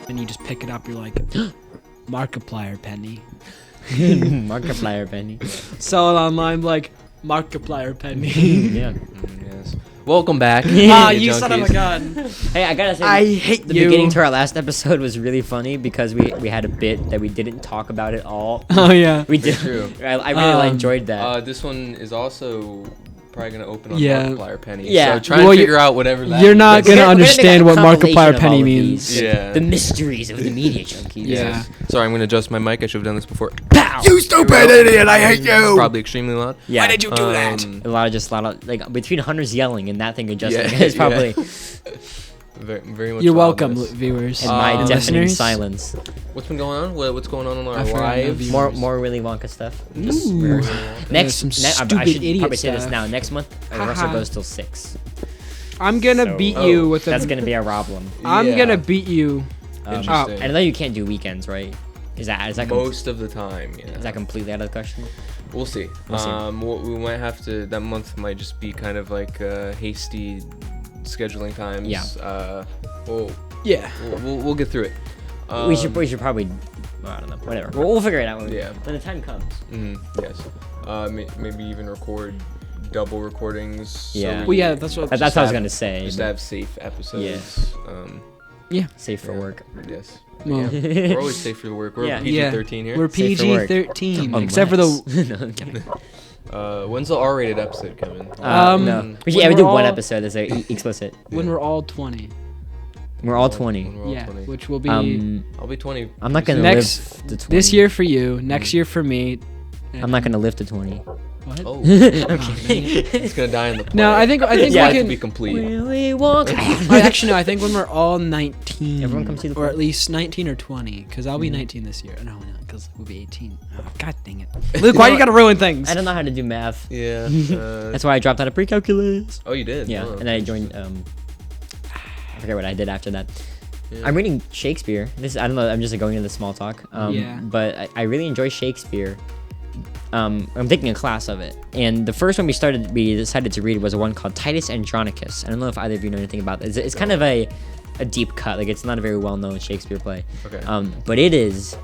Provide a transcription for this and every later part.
and you just pick it up. You're like, Markiplier penny. Markiplier penny. Sell it online like Markiplier penny. Yeah. Yes. Welcome back. Ah, Media you son of a Junkies. gun. Hey, I gotta say, I hate the you. beginning to our last episode was really funny because we had a bit that we didn't talk about at all. Oh yeah. We did. True. I really enjoyed that. This one is also probably gonna open on Yeah. Markiplier penny. Yeah. So try Well, and figure out whatever that you're means. not We're gonna we're understand make a what compilation Markiplier of penny all of means. these. Yeah. The mysteries of the Media Junkies. Yeah. Sorry, I'm gonna adjust my mic. I should have done this before. Pow! You stupid idiot! I hate you. Probably extremely loud. Yeah. Why did you do that? A lot of like between Hunters yelling and that thing adjusting Yeah, is probably Very much. You're welcome, loudness. viewers. and my and deafening listeners. silence. What's been going on? What's going on I our forgot no lives? viewers. More Willy Wonka stuff. Just Ooh. rehearsing. Next, some I stupid should idiot probably say this stuff. now. Next month, our Haha. rehearsal goes till 6. I'm gonna So- beat Oh, you with a. That's gonna be a problem. I'm Yeah. gonna beat you. Interesting. I know you can't do weekends, right? Is that Most of the time, yeah. is that completely out of the question? We'll see. We'll see. We might have to. That month might just be kind of like hasty scheduling times. Yeah. We'll Yeah. we'll get through it. we should probably. Well, I don't know. Whatever. We'll figure it out when, Yeah. when the time comes. Yes. Maybe even record double recordings. so Yeah. Well, yeah. That's what. That's what I was gonna say. Just to have safe episodes. Safe for Yeah. work. Yes. Well, Yeah. We're always safe for the work. We're Yeah. PG-13 here. We're Safe for work. PG-13, except for the. No, I'm kidding. When's the R-rated episode coming? No. We when would do we're one all- episode that's explicit. When we're all 20. We're all 20. When we're all Yeah, 20. which will be I'll be 20. I'm not gonna Next- live to 20. this year for you, next year for me. I'm not gonna live to 20. What? Oh, I'm it's gonna die in the play. No, I think Yeah, we It's to can. be complete. Willy Wonka. Actually, no. I think when we're all 19, Everyone come see the or play. at least 19 or 20, because I'll be 19 this year. No, because we'll be 18. Oh, God dang it, Luke! Why you gotta ruin things? I don't know how to do math. Yeah. That's why I dropped out of pre-calculus. Oh, you did. Yeah, Oh, and then I joined. I forget what I did after that. Yeah. I'm reading Shakespeare. I don't know. I'm just going into the small talk. Yeah. But I really enjoy Shakespeare. I'm taking a class of it, and the first one we decided to read was one called Titus Andronicus. I don't know if either of you know anything about this. It's kind of a deep cut. Like, it's not a very well-known Shakespeare play. Okay. But it is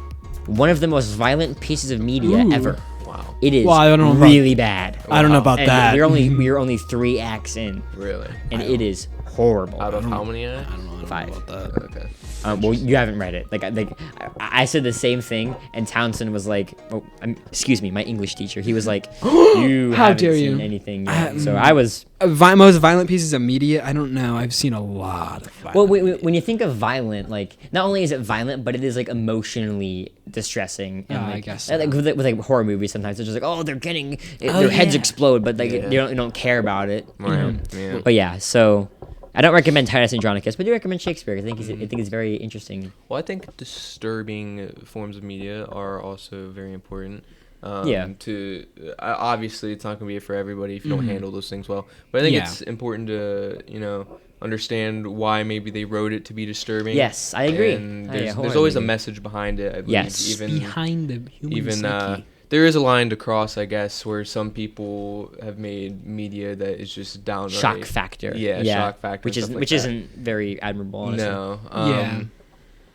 one of the most violent pieces of media Ooh. ever. Wow. It is Well, I don't know about- really bad. I don't know Wow. about And that. we're only 3 acts in, Really? and it is horrible. Out of how many? I don't know 5. about that. Okay. Well, you haven't read it. I said the same thing, and Townsend was like, "Excuse me, my English teacher." He was like, "You How haven't dare seen you." anything yet." So I was. Most violent pieces of media. I don't know. I've seen a lot of. Well, Violent. when you think of violent, like, not only is it violent, but it is like emotionally distressing. And, I like, guess like, so. with like horror movies, sometimes it's just like, oh, they're getting their heads yeah. explode, but like Yeah. they don't care about it. You Right. know? Yeah. But yeah, so. I don't recommend Titus Andronicus, but I do recommend Shakespeare. I think it's very interesting. Well, I think disturbing forms of media are also very important. Yeah. Obviously, it's not going to be for everybody if you don't handle those things well. But I think Yeah. it's important to understand why maybe they wrote it to be disturbing. Yes, I agree. And Oh, yeah, there's horror always a movie. message behind it. I believe. Yes. Even Behind the human even psyche. there is a line to cross, I guess, where some people have made media that is just downright Shock factor. Yeah, shock factor, Which and is stuff like which that. isn't very admirable. Honestly. No. Yeah.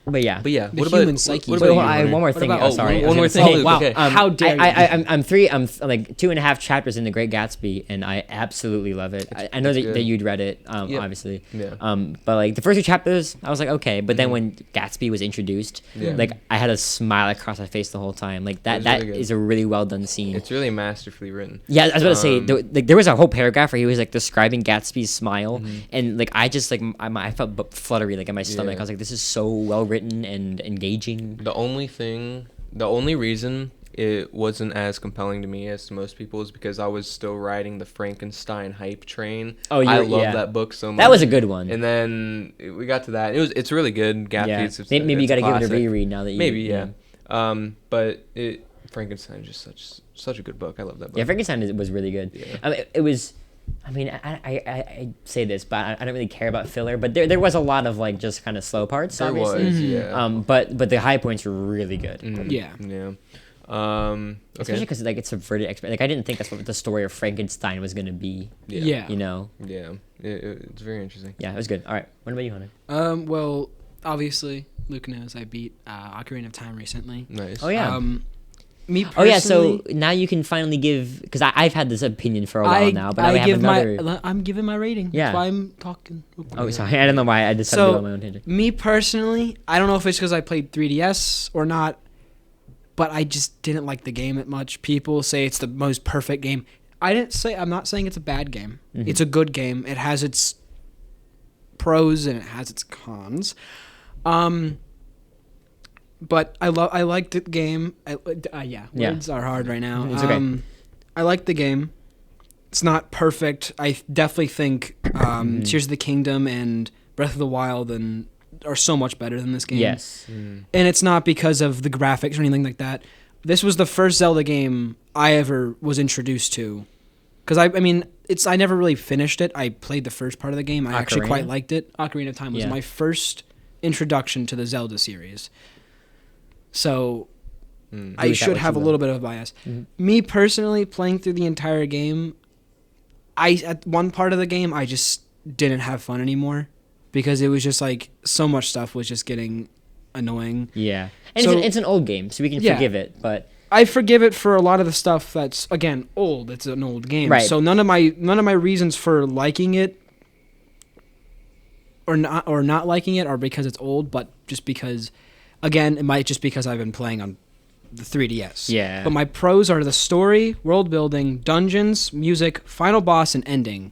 But yeah. But yeah. The What about human psyche. What Wait, about well, you, I have Hunter? one more What thing. about- Oh, sorry. one I more was thing, gonna say- Luke, wow. okay. How dare you. I'm like 2.5 chapters in The Great Gatsby, and I absolutely love it. I know it's that good. you'd read it, Yeah. obviously. Yeah. But like the first 2 chapters, I was like, okay. But then when Gatsby was introduced, Yeah. like I had a smile across my face the whole time. Like that was that really good. is a really well done scene. It's really masterfully written. Yeah, I was about to say, Um, there was a whole paragraph where he was like describing Gatsby's smile, Mm-hmm. and like I just like I felt fluttery like in my stomach. Yeah. I was like, this is so well written and engaging. The only reason it wasn't as compelling to me as to most people is because I was still riding the Frankenstein hype train. Oh, I yeah. love that book so much. That was a good one. And then we got to that. It's really good. Gatsby. Yeah, It's maybe you it's got to give it a classic. reread now that you Maybe yeah. But Frankenstein is just such a good book. I love that book. Yeah, Frankenstein was really good. Yeah. I mean, it was. I mean, I say this, but I don't really care about filler. But there was a lot of like just kind of slow parts. There obviously. was, yeah. But the high points were really good. Mhm. Yeah. Yeah. Especially Okay. because like it subverted like I didn't think that's what the story of Frankenstein was gonna be. Yeah. You know. Yeah. It's very interesting. Yeah, it was good. All right. What about you, Hunter? Well, obviously, Luke knows I beat Ocarina of Time recently. Nice. Oh yeah. Me Oh yeah, personally, so now you can finally give, because I've had this opinion for a while now, but now we have another. I'm giving my rating. Yeah. That's why I'm talking. Oh, sorry, I don't know why I decided to go on my own tangent. Me personally, I don't know if it's because I played 3DS or not, but I just didn't like the game that much. People say it's the most perfect game. I'm not saying it's a bad game. Mm-hmm. It's a good game. It has its pros and it has its cons. But I liked the game. Words are hard right now. It's okay. I like the game. It's not perfect. I definitely think Tears of the Kingdom and Breath of the Wild are so much better than this game. Yes. And it's not because of the graphics or anything like that. This was the first Zelda game I ever was introduced to. Because I never really finished it. I played the first part of the game. I actually quite liked it. Ocarina of Time was my first introduction to the Zelda series. So I should have a little bit of a bias. Mm-hmm. Me personally, playing through the entire game, at one part of the game, I just didn't have fun anymore because it was just like so much stuff was just getting annoying. Yeah. And it's an old game, so we can forgive it, but I forgive it for a lot of the stuff that's, again, old. It's an old game. Right. So none of my reasons for liking it or not liking it are because it's old, but just because, again, it might just because I've been playing on the 3DS. Yeah. But my pros are the story, world building, dungeons, music, final boss, and ending.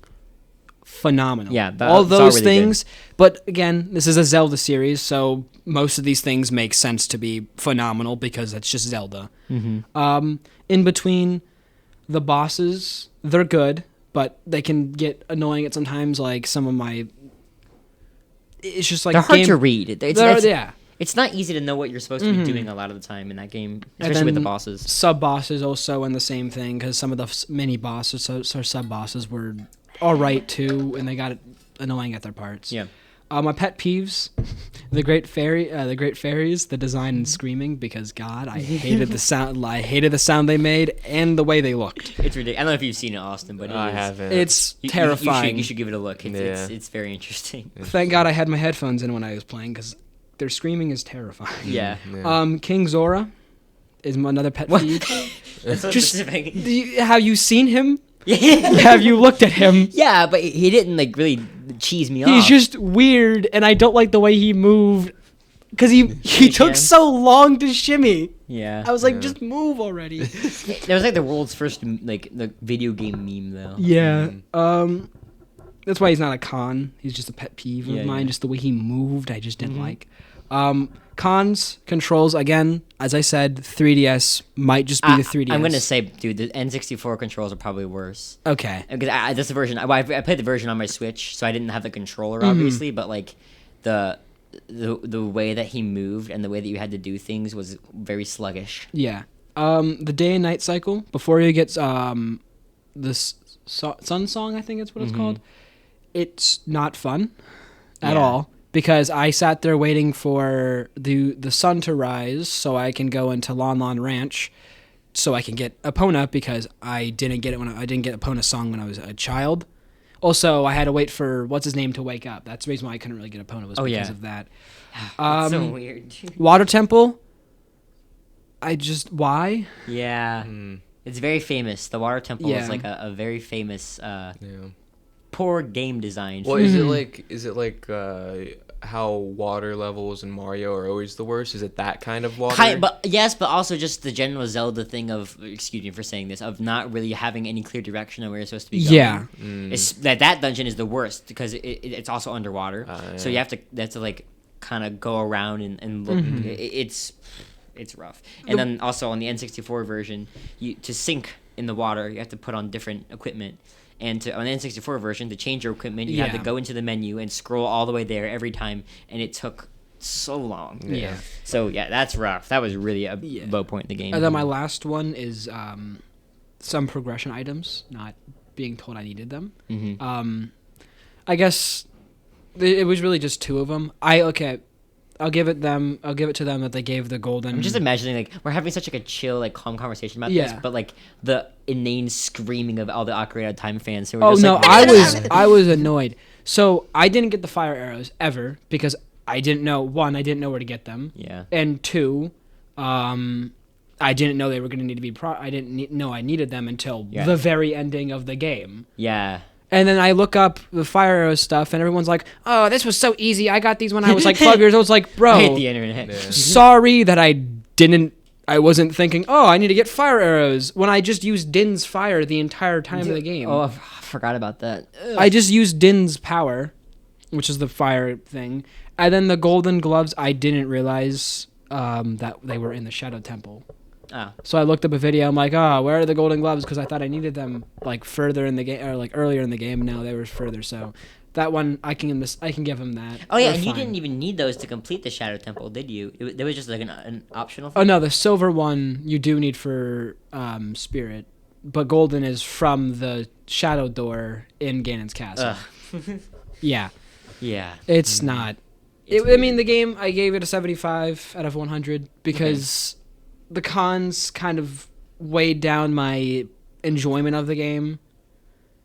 Phenomenal. Yeah, all those really things. Good. But again, this is a Zelda series, so most of these things make sense to be phenomenal because it's just Zelda. Mm-hmm. In between the bosses, they're good, but they can get annoying at sometimes. Like some of my, it's just like they're hard to read. Yeah. It's not easy to know what you're supposed to be doing a lot of the time in that game, especially with the bosses. Sub-bosses also in the same thing, because some of the mini bosses or sub-bosses were all right too, and they got annoying at their parts. Yeah. My pet peeves, the great fairies, the design and screaming, because God, I hated the sound. I hated the sound they made and the way they looked. It's ridiculous. I don't know if you've seen it, Austin, but I haven't. It's terrifying. You should give it a look. It's very interesting. Thank God I had my headphones in when I was playing, because their screaming is terrifying. Yeah. King Zora is another pet peeve. That's so specific. Have you seen him? Have you looked at him? Yeah, but he didn't really cheese me off. He's just weird, and I don't like the way he moved, because he took so long to shimmy. Yeah. I was like, just move already. That was like the world's first the video game meme though. Yeah. That's why he's not a con. He's just a pet peeve of mine. Just the way he moved, I just didn't like. Cons, controls, again, as I said, 3DS might just be the 3DS. I'm going to say, dude, the N64 controls are probably worse. Okay. Because that's the version. I played the version on my Switch, so I didn't have the controller, obviously, but like the way that he moved and the way that you had to do things was very sluggish. Yeah. The day and night cycle, before you get this Sun Song, I think that's what it's called, it's not fun at all. Because I sat there waiting for the sun to rise so I can go into Lon Lon Ranch so I can get Epona, because I didn't get Epona's song when I was a child. Also, I had to wait for what's his name to wake up. That's the reason why I couldn't really get Epona was because of that. It's so weird. Water Temple. Why? Yeah. It's very famous. The Water Temple is like a very famous poor game design. Well, is it like how water levels in Mario are always the worst? Is it that kind of water? But also just the general Zelda thing of, excuse me for saying this, of not really having any clear direction of where you're supposed to be going. Yeah. It's, that dungeon is the worst because it's also underwater. So you have to like kind of go around and look. It's rough. And then also on the N64 version, to sink in the water, you have to put on different equipment. And on the N64 version, to change your equipment, you have to go into the menu and scroll all the way there every time, and it took so long. Yeah. So, that's rough. That was really a low point in the game. And then my last one is some progression items, not being told I needed them. I guess it was really just two of them. I'll give it to them that they gave the golden. I'm just imagining like we're having such like a chill, like calm conversation about this, but like the inane screaming of all the Ocarina of Time fans who were I was annoyed. So I didn't get the fire arrows ever because I didn't know I didn't know where to get them. Yeah. And 2, I didn't know they were going to need to be. I didn't know I needed them until the very ending of the game. Yeah. And then I look up the fire arrow stuff, and everyone's like, "Oh, this was so easy. I got these when I was like 12 years old." I was like, "Bro, I hate the internet. Yeah. sorry that I wasn't thinking, oh, I need to get fire arrows when I just used Din's fire the entire time of the game. Oh, I forgot about that. Ugh. I just used Din's power, which is the fire thing. And then the golden gloves, I didn't realize that they were in the Shadow Temple. Oh. So I looked up a video. I'm like, oh, where are the golden gloves? Because I thought I needed them like further in the game, or like earlier in the game. And now they were further. So that one, I can give him that. Oh yeah, They're and you fine. didn't even need those to complete the Shadow Temple, did you? There was just like an optional thing? Oh no, the silver one you do need for spirit, but golden is from the shadow door in Ganon's castle. Yeah, Yeah. it's not. I mean, the game, I gave it a 75 out of 100 because the cons kind of weighed down my enjoyment of the game.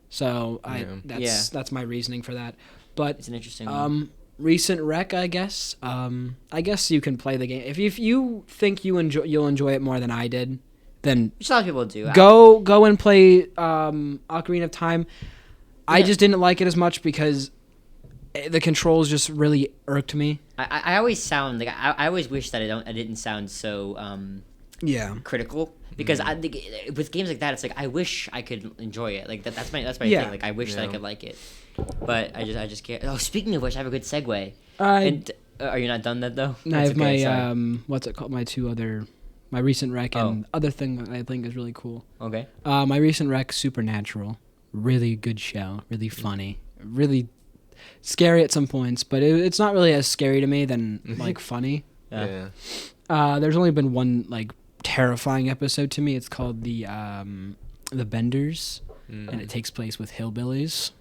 So that's my reasoning for that. But It's an interesting one. recent rec, I guess. I guess you can play the game if you think you'll enjoy it more than I did. Then Which a lot of people do. go and play Ocarina of Time. I just didn't like it as much because the controls just really irked me. I always sound like I always wish that I didn't sound so critical because I think with games like that it's like I wish I could enjoy it. Like that's my thing. Like I wish that I could like it, but I just can't. Oh, speaking of which, I have a good segue. And are you not done that though? I have my what's it called? My recent rec and other thing that I think is really cool. Okay. My recent rec, Supernatural, really good show, really funny, really scary at some points, but it's not really as scary to me than like funny. Yeah. There's only been one like terrifying episode to me. It's called the Benders, and it takes place with hillbillies.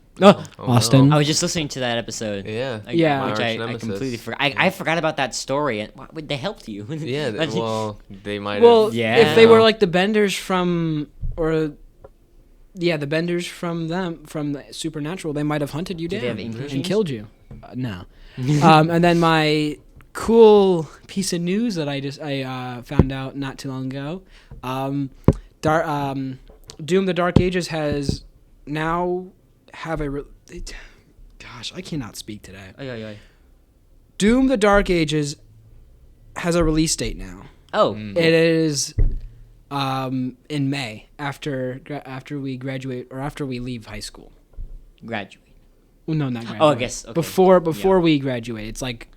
Austin. I was just listening to that episode. Yeah. Yeah. Which I completely forgot. I forgot about that story, and they helped you. Yeah. Well, they might. Well, Yeah. if they were like the Benders from, the Benders from the Supernatural, they might have hunted you Did they down have English and names? killed you. No. And then my cool piece of news that I found out not too long ago, Doom: The Dark Ages has now have gosh, I cannot speak today. Oh. Doom: The Dark Ages has a release date now. Oh. It is in May after we graduate or after we leave high school. Graduate. Well, no, not graduate. Oh, I guess. Okay. Before we graduate, it's like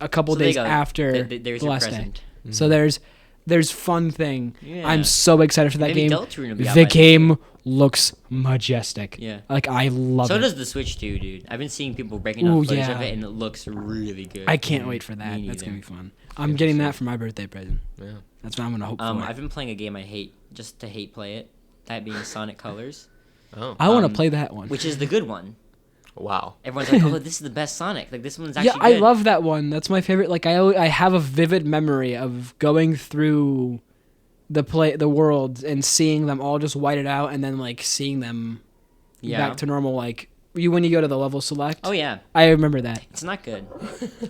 a couple days after there's the your last present. day. So there's fun thing. Yeah. I'm so excited for that Maybe game. Deltarune will be out The by game looks majestic. Yeah. Like I love So it. does the Switch too, dude. I've been seeing people breaking Ooh, out footage yeah. of it, and it looks really good. I can't wait for that. Me That's gonna be neither. fun. I'm getting that for my birthday present. Yeah. That's what I'm gonna hope for. I've been playing a game I hate just to hate play it. That being Sonic Colors, Oh. I want to play that one. which is the good one. Wow. Everyone's like, "Oh, this is the best Sonic." Like this one's actually Yeah, I good. love that one. That's my favorite. Like I have a vivid memory of going through the world and seeing them all just whited out, and then like seeing them back to normal. Like when you go to the level select. Oh yeah, I remember that. it's not good.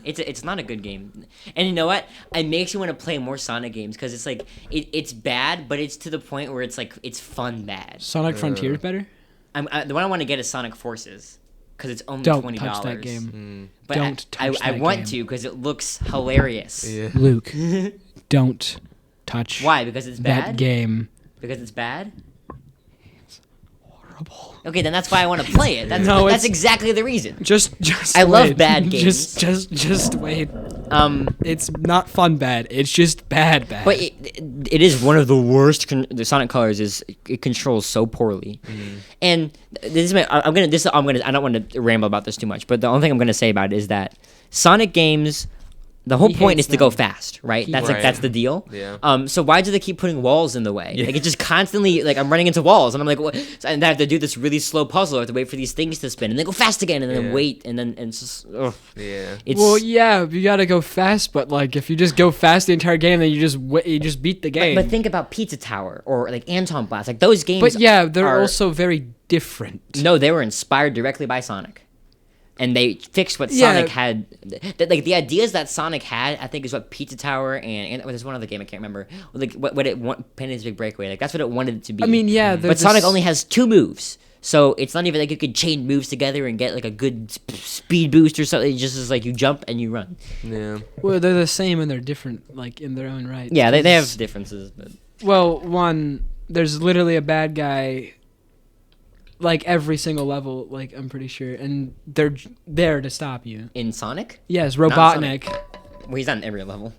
It's not a good game. And you know what? It makes you want to play more Sonic games because it's like it's bad, but it's to the point where it's like it's fun bad. Sonic Frontier is better. The one I want to get is Sonic Forces because it's only Don't $20. touch that game. But Don't touch I that want game. to because it looks hilarious. Yeah. Luke, don't touch Why? Because it's that bad. game. Because it's bad. Horrible. Okay, then that's why I want to play it. That's No, that's it's- exactly the reason. Just I love wait. bad games. Just wait. It's It's not fun bad. It's just bad. but it is one of the worst. The Sonic Colors is it controls so poorly, and this is I'm gonna I don't want to ramble about this too much, but the only thing I'm gonna say about it is that Sonic games. The whole He point is hates to go them. fast, right? He That's hates that's them. the deal. Yeah. So why do they keep putting walls in the way? Like it just constantly like I'm running into walls and I'm like, what? And I have to do this really slow puzzle. I have to wait for these things to spin and then go fast again and then Yeah. wait and then and it's just ugh. Yeah. It's Well, yeah, you gotta go fast, but like if you just go fast the entire game, then you just beat the game. but think about Pizza Tower or like Anton Blast, like those games. But yeah, they're are- also very different. No, they were inspired directly by Sonic. and they fixed what Yeah. Sonic had. Like the ideas that Sonic had, I think, is what Pizza Tower and there's one other game I can't remember. Like what it Penny's Big Breakaway. Like that's what it wanted it to be. I mean, yeah, but Sonic only has 2 moves. So it's not even like you could chain moves together and get like a good speed boost or something. It just is like you jump and you run. Yeah. Well, they're the same and they're different, like in their own right. Yeah, they have 'Cause- differences. But Well, one, there's literally a bad guy, like every single level. Like I'm pretty sure, and they're there to stop you. in Sonic, Yes, Not Robotnik, well, he's on every level.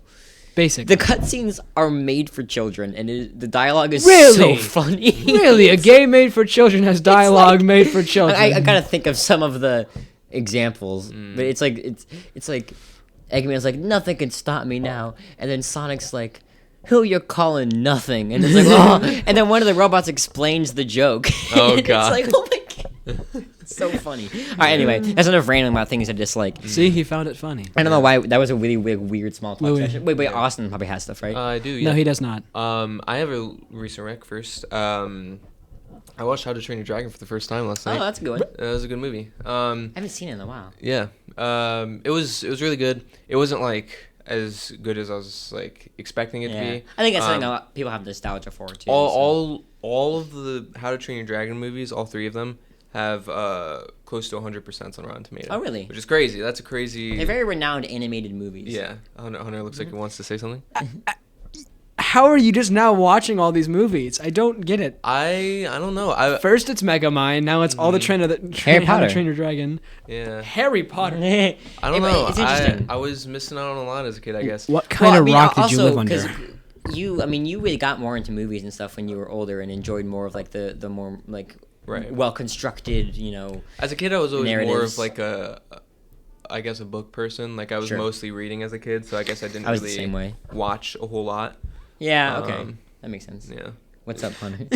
basically. The cutscenes are made for children, and the dialogue is Really? so funny. Really, a game made for children has dialogue like- made for children. I gotta think of some of the examples, but it's like Eggman's like nothing can stop me now, and then Sonic's like, who you're calling nothing, and it's like oh, and then one of the robots explains the joke. Oh, And God. It's like oh my god, it's so funny. All right, anyway, that's enough random about things I dislike. See, he found it funny. I don't know why that was a really weird small talk Louis. session. Wait, Austin probably has stuff, right? I do. Yeah. No, he does not. I have a recent rec first. I watched How to Train Your Dragon for the first time last night. Oh, that's a good one. That was a good movie. I haven't seen it in a while. Yeah. It was really good. It wasn't like as good as I was like expecting it to be. I think that's something a lot people have nostalgia for too. so. All of the How to Train Your Dragon movies, all 3 of them, have close to 100% on Rotten Tomatoes. Oh, really? Which is crazy. That's a crazy. They're very renowned animated movies. Yeah. Hunter looks like he wants to say something. How are you just now watching all these movies? I don't get it. I don't know. First it's Megamind, now it's all the How Potter. to Train Your Dragon. Yeah. Harry Potter. I don't know. It's interesting. I was missing out on a lot as a kid, I guess. What kind of rock did you also, live under? 'cause you really got more into movies and stuff when you were older and enjoyed more of like the more like Right. well constructed, As a kid, I was always more narratives. of like I guess a book person. Like I was Sure. mostly reading as a kid, so I guess I didn't I was the really same way. watch a whole lot. Yeah, okay. Um, That makes sense. Yeah. What's up, Hunter?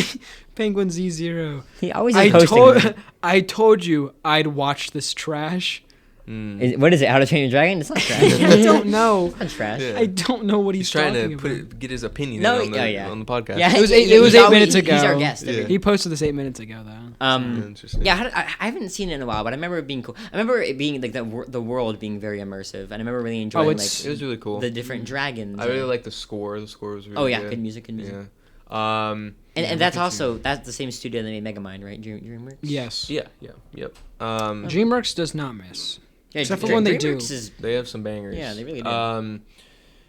Penguin Z0. He always I is posting. I told you I'd watch this trash. What is it? How to Train Your Dragon? It's not trash. I don't know. It's not trash. Yeah. I don't know what he's, He's trying talking to about. get his opinion No, in on the podcast. Yeah, It was he's 8 always- minutes ago. He's our guest. Yeah. He posted this 8 minutes ago, though. Interesting. Yeah, I haven't seen it in a while, but I remember it being cool. I remember it being like the world being very immersive, and I remember really enjoying It was really cool. the different dragons. I really and- like the score. The score was really Oh yeah, good. good music. Yeah. And that's also that's the same studio that made Megamind, right? DreamWorks. Yes. Yeah. Yep. DreamWorks does not miss. Yeah, Except for when they do. DreamWorks is- They have some bangers. Yeah, they really do.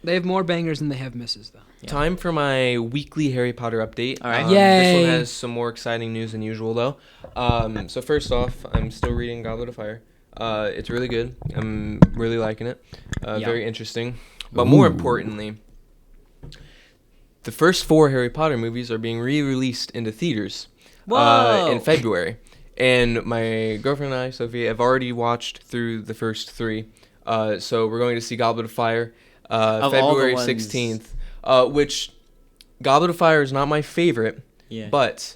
They have more bangers than they have misses, though. Yeah. Time for my weekly Harry Potter update. All right. This Yay. one has some more exciting news than usual, though. So first off, I'm still reading Goblet of Fire. It's really good. I'm really liking it. Very interesting. But more importantly, the first 4 Harry Potter movies are being re-released into theaters in February. And my girlfriend and I, Sophie, have already watched through the first 3. So we're going to see Goblet of Fire Of all the February ones- 16th. Which Goblet of Fire is not my favorite, Yeah. but,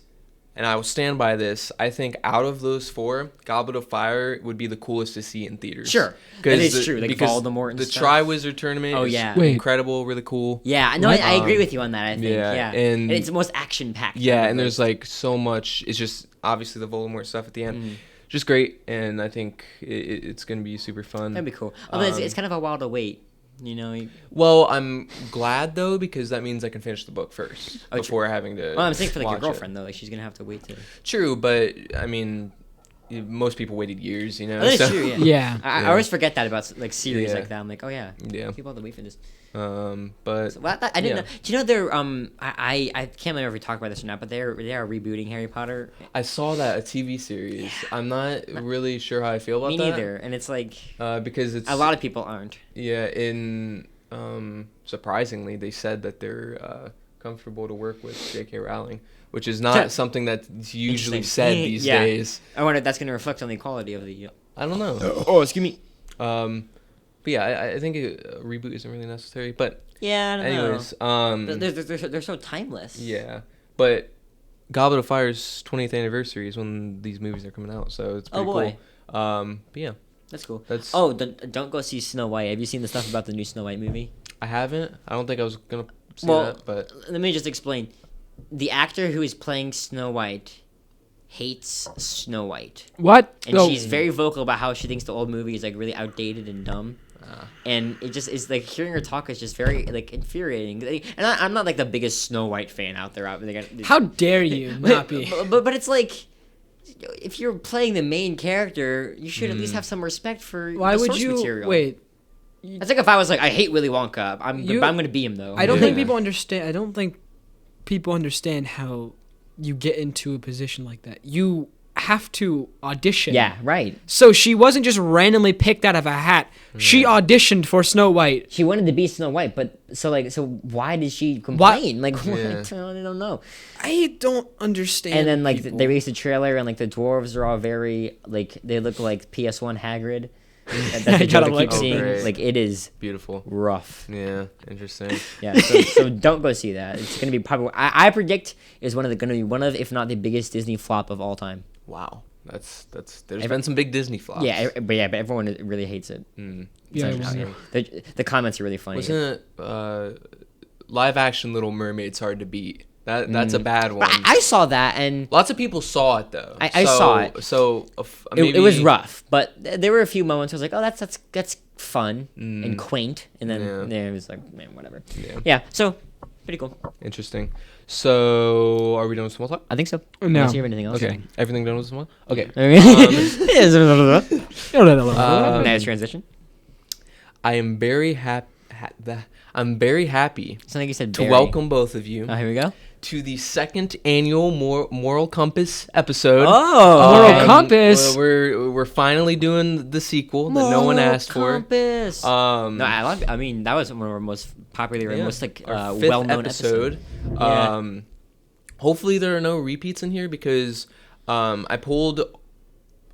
and I will stand by this, I think out of those 4, Goblet of Fire would be the coolest to see in theaters. Sure. That is true, like because Voldemort and the stuff. Triwizard Tournament Oh, is yeah. Wait. incredible, really cool. Yeah, no, I agree with you on that. I think. yeah, Yeah, and- it's the most action packed. Yeah, and there's like so much, it's just obviously the Voldemort stuff at the end. Just great, and I think it's going to be super fun. that'd be cool. Although it's kind of a while to wait. You know. Well, I'm glad though because that means I can finish the book first Oh, before having to. Well, I'm saying for like your watch it. girlfriend though, like she's gonna have to wait to. True, but I mean, most people waited years, you know. Oh, that is so- true. Yeah. Yeah. I always forget that about like series Yeah. like that. I'm like, oh yeah, Yeah. people have to wait for this. But Well, I didn't Yeah. know. Do you know they're I can't remember if we talked about this or not, but they are rebooting Harry Potter. I saw that a TV series. I'm not really sure how I feel about Me that. neither, and it's like Because it's a lot of people aren't. Yeah, surprisingly, they said that they're comfortable to work with J.K. Rowling, which is not something that's usually Interesting. said these Yeah. days. I wonder if that's going to reflect on the quality of the. I don't know. Oh, excuse me. But yeah, I think a reboot isn't really necessary. But Yeah, I don't anyways, know. They're so timeless. yeah. But Goblet of Fire's 20th anniversary is when these movies are coming out, so it's pretty boy. cool. But yeah, That's cool. That's- Oh, don't go see Snow White. Have you seen the stuff about the new Snow White movie? I haven't. I don't think I was gonna see Well, that, but let me just explain. The actor who is playing Snow White, hates Snow White. What? And she's very vocal about how she thinks the old movie is like really outdated and dumb. And it just is like hearing her talk is just very like infuriating. And I'm not like the biggest Snow White fan out there. How dare you not be? But it's like, if you're playing the main character, you should at least have some respect for Why the would source you material. wait? It's like if I was like, I hate Willy Wonka. I'm gonna be him though. I don't think people understand. I don't think people understand how you get into a position like that. You have to audition. Yeah, right. So she wasn't just randomly picked out of a hat. She auditioned for Snow White. She wanted to be Snow White, but so why did she complain? Like, what? I don't know. I don't understand. And then like they released a trailer, and like the dwarves are all very like they look like PS1 Hagrid. That's the joke I keep seeing. Great. Like it is beautiful, rough. Yeah, interesting. Yeah, so don't go see that. It's gonna be probably I predict is gonna be one of if not the biggest Disney flop of all time. Wow, that's there's been some big Disney flops. Yeah, but everyone really hates it. The comments are really funny. Wasn't it live action Little Mermaid's hard to beat? That's a bad one. But I saw that, and lots of people saw it though. I saw it. So it was rough, but there were a few moments I was like, oh, that's fun and quaint, and then it was like, man, whatever. Yeah, so pretty cool. Interesting. So are we done with small talk? I think so. No. Unless you have anything else. Okay, everything done with small. Okay. Nice transition. I am very happy. I'm very happy Something you said. to welcome both of you. Oh, here we go. To the second annual Moral Compass episode. Moral Compass. We're finally doing the sequel that no one asked Compass. for. No, I mean that was one of our most popular and most like our fifth well-known episode. Hopefully there are no repeats in here because I pulled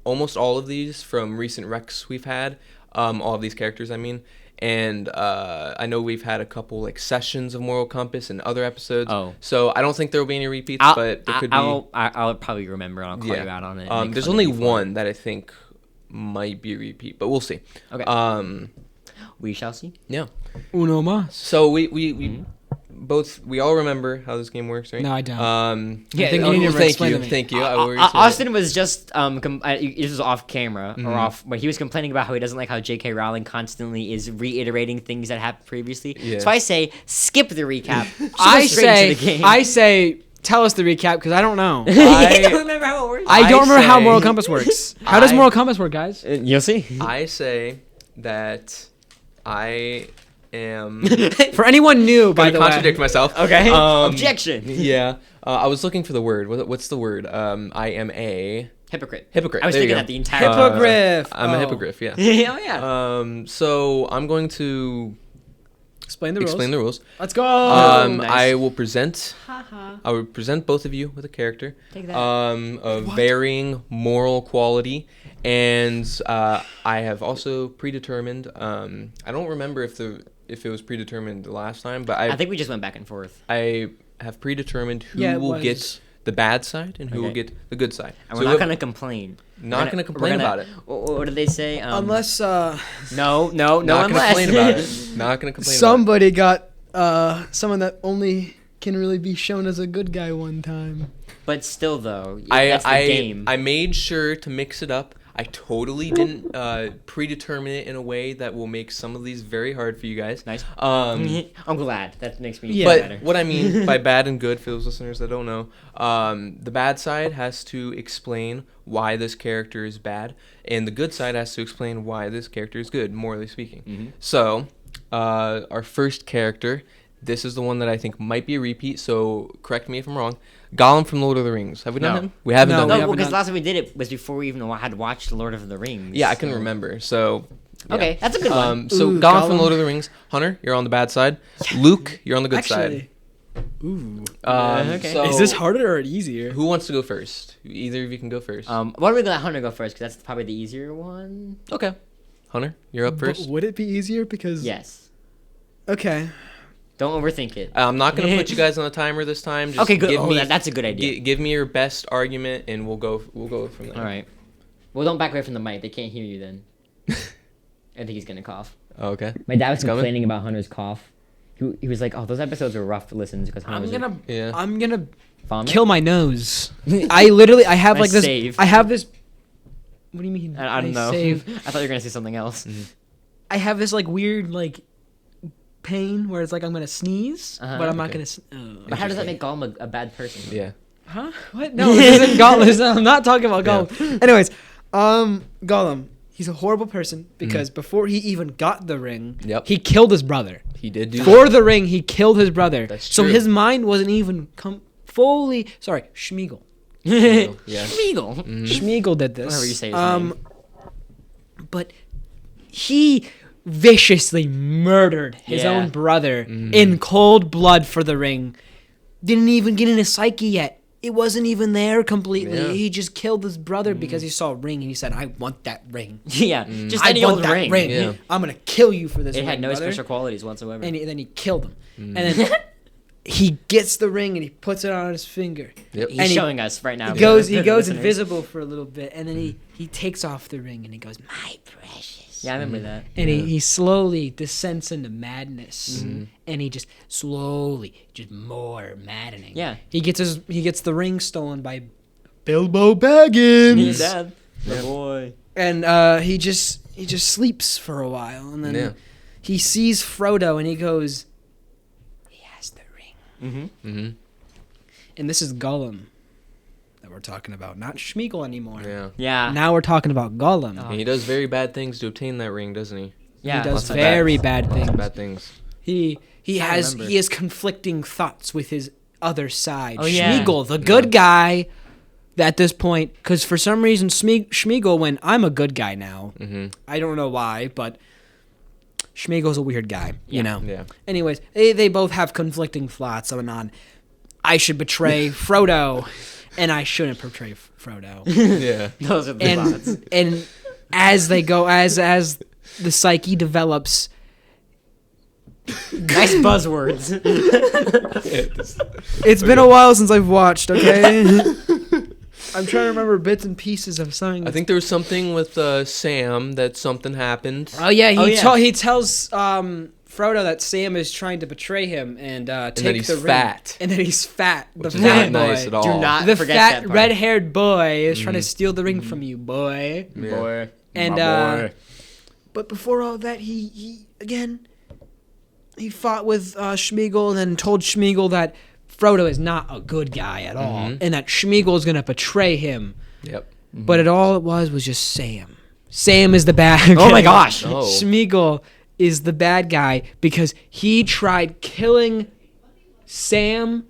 almost all of these from recent recs we've had. All of these characters, I mean. And I know we've had a couple like sessions of Moral Compass and other episodes. Oh. So I don't think there will be any repeats, but there could be. I'll probably remember and I'll call you out on it. There's only one that I think might be a repeat, but we'll see. Okay. We shall see. Yeah. Uno más. So we we all remember how this game works, right? No, I don't. Thank you. Austin was just this was off camera or off, but he was complaining about how he doesn't like how J.K. Rowling constantly is reiterating things that happened previously. Yeah. So I say skip the recap. I say tell us the recap because I don't know. I don't remember how it works. I don't remember how Moral Compass works. How does Moral Compass work, guys? You'll see. I say that I am for anyone new. By the way, contradict myself. Okay. Objection. Yeah. I was looking for the word. What's the word? I am a hypocrite. Hypocrite. I was thinking that the entire hippogriff. I'm a hippogriff. Yeah. Yeah. So I'm going to explain the rules. Let's go. Nice. I will present. I will present both of you with a character. Take that. Of varying moral quality. And I have also predetermined. I don't remember if it was predetermined the last time, but I think we just went back and forth. I have predetermined who will get the bad side and who will get the good side. And we're not gonna complain. Not gonna complain about it. What did they say? Unless no. Not gonna complain about it. Not gonna complain. Somebody got someone that only can really be shown as a good guy one time. But still, though, that's the game. I made sure to mix it up. I totally didn't predetermine it in a way that will make some of these very hard for you guys. Nice. I'm glad. That makes me better. But what I mean by bad and good, for those listeners that don't know, the bad side has to explain why this character is bad, and the good side has to explain why this character is good, morally speaking. Mm-hmm. So, our first character, this is the one that I think might be a repeat, so correct me if I'm wrong. Gollum from Lord of the Rings. Have we done him? We haven't done him. No, because last time we did it was before we even had watched Lord of the Rings. Yeah, I can remember. So, yeah. Okay, that's a good one. So Gollum from Lord of the Rings. Hunter, you're on the bad side. Luke, you're on the good side. Ooh. Okay. So is this harder or easier? Who wants to go first? Either of you can go first. Why don't we let Hunter go first? Because that's probably the easier one. Okay. Hunter, you're up first. But would it be easier? Because yes. Okay. Don't overthink it. I'm not going to put you guys on the timer this time. Just okay, good. That's a good idea. Give me your best argument, and we'll go from there. All right. Well, don't back away from the mic. They can't hear you then. I think he's going to cough. Oh, okay. My dad was complaining about Hunter's cough. he was like, "Oh, those episodes were rough to listen to because I'm gonna vomit? kill my nose. I have like this. Save. I have this. What do you mean? I don't know. Save. I thought you were gonna say something else. I have this like weird like pain where it's like I'm gonna sneeze, but I'm not gonna. But how does that make Gollum a bad person? Yeah. Huh? What? No, this isn't Gollum. I'm not talking about Gollum. Anyways, Gollum. He's a horrible person because before he even got the ring, he killed his brother. He did do For the ring, he killed his brother. That's so true. his mind wasn't even fully. Sorry, Schmeagol. Yeah. Schmeagol. Schmeagol did this. Whatever you say his name. But he viciously murdered his own brother in cold blood for the ring. Didn't even get in his psyche yet. It wasn't even there completely. Yeah. He just killed his brother because he saw a ring and he said, "I want that ring. Yeah, just I any want old that ring. ring. Yeah. I'm gonna kill you for this." It ring, had no brother." special qualities whatsoever. And then he killed him. And then he gets the ring and he puts it on his finger. Yep. He's and he- showing us right now. He goes Listeners. invisible for a little bit, and then he takes off the ring and he goes, "My precious." Yeah, I remember that. And he slowly descends into madness, and he just slowly, just more maddening. Yeah. He gets the ring stolen by Bilbo Baggins. He's dead. The boy. And he just sleeps for a while, and then he sees Frodo, and he goes, "He has the ring." Mm-hmm. And this is Gollum that we're talking about, not Schmeagol anymore. Yeah. Yeah. Now we're talking about Gollum. Oh. And he does very bad things to obtain that ring, doesn't he? Yeah. He does lots of very bad things. Bad things. He has remember. he has conflicting thoughts with his other side. Oh, yeah. Schmeagol, the good guy, at this point, because for some reason Schmeagol went, "I'm a good guy now." I don't know why, but Schmeagol's a weird guy, you know. Yeah. Anyways, they both have conflicting thoughts on I should betray Frodo, and I shouldn't betray Frodo. Yeah. Those are the thoughts. And as they go, as the psyche develops. Nice buzzwords. It's been a while since I've watched, okay? I'm trying to remember bits and pieces of something. I think there was something with Sam that something happened. Oh yeah, Oh, he tells Frodo that Sam is trying to betray him and take that he's the ring. fat. And that he's fat. Which The is fat not boy. nice at all. Do not The forget fat that part. red-haired boy is trying to steal the ring from you, boy. Yeah. Boy. And My boy. but before all that, he fought with Schmeagol and then told Schmeagol that Frodo is not a good guy at all, and that Schmeagol is gonna betray him. Yep. But it was just Sam. Sam is the bad guy. Oh my gosh. Oh. Schmeagol is the bad guy because he tried killing Sam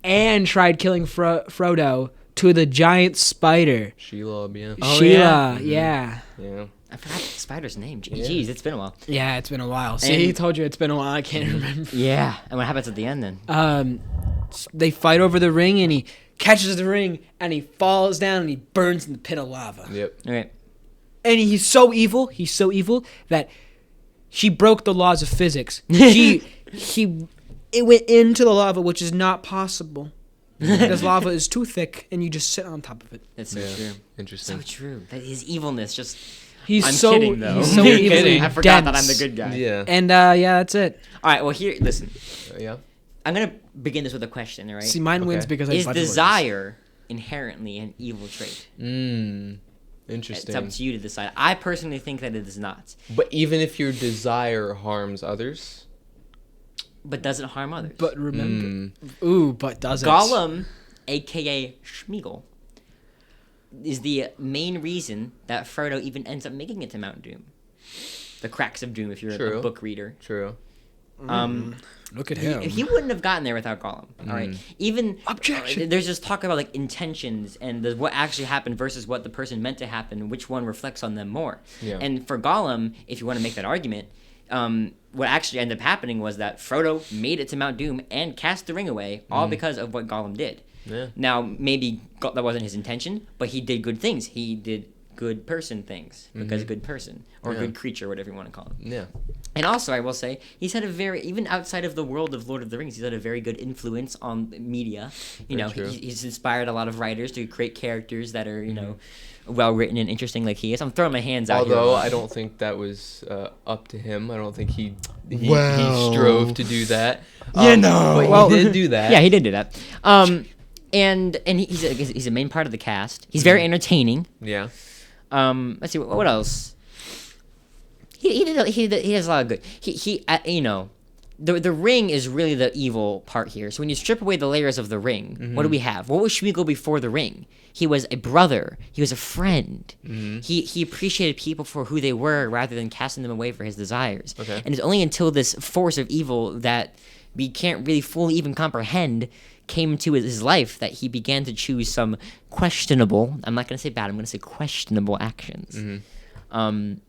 and tried killing Frodo to the giant spider. Shelob, yeah. Oh, Sheila, yeah. Yeah. I forgot the spider's name. Jeez, it's been a while. Yeah, it's been a while. See, And- he told you it's been a while. I can't remember. Yeah. And what happens at the end then? They fight over the ring, and he catches the ring, and he falls down, and he burns in the pit of lava. Yep. Okay. And he's so evil that she broke the laws of physics. It went into the lava, which is not possible. Because lava is too thick, and you just sit on top of it. That's so Yeah. true. Interesting. So true. That his evilness just. He's I'm so kidding, though. he's so You're evil. kidding. I forgot that dense. I'm the good guy. Yeah. And yeah, that's it. All right. Well, here. Listen. Yeah. I'm gonna begin this with a question. All right. See, mine wins Okay. because I Is have budget desire inherently an evil trait? Interesting. It's up to you to decide. I personally think that it is not. But even if your desire harms others, But doesn't harm others. words. But remember, but doesn't. Gollum, aka Schmeagol, is the main reason that Frodo even ends up making it to Mount Doom. The Cracks of Doom, if you're True. a book reader. true. Look at He wouldn't have gotten there without Gollum. All right. Even Objection. there's this talk about like intentions and what actually happened versus what the person meant to happen. Which one reflects on them more? Yeah. And for Gollum, if you want to make that argument, what actually ended up happening was that Frodo made it to Mount Doom and cast the ring away, all because of what Gollum did. Yeah. Now maybe that wasn't his intention, but he did good things. He did good person things because good person or Yeah. good creature, whatever you want to call it. Yeah. And also, I will say, he's had a very, even outside of the world of Lord of the Rings, he's had a very good influence on media. You know, true. he's inspired a lot of writers to create characters that are, you know, well written and interesting like he is. I'm throwing my hands out Although here. I don't think that was up to him. I don't think he he strove to do that. Well, he did do that. Yeah, he did do that. And he's a main part of the cast. He's very entertaining. Yeah. Let's see what else. He has a lot of good. The ring is really the evil part here. So when you strip away the layers of the ring, what do we have? What was Schmiegel before the ring? He was a brother. He was a friend. He appreciated people for who they were rather than casting them away for his desires. Okay. And it's only until this force of evil that we can't really fully even comprehend came into his life that he began to choose some questionable, I'm not going to say bad, I'm going to say questionable actions. And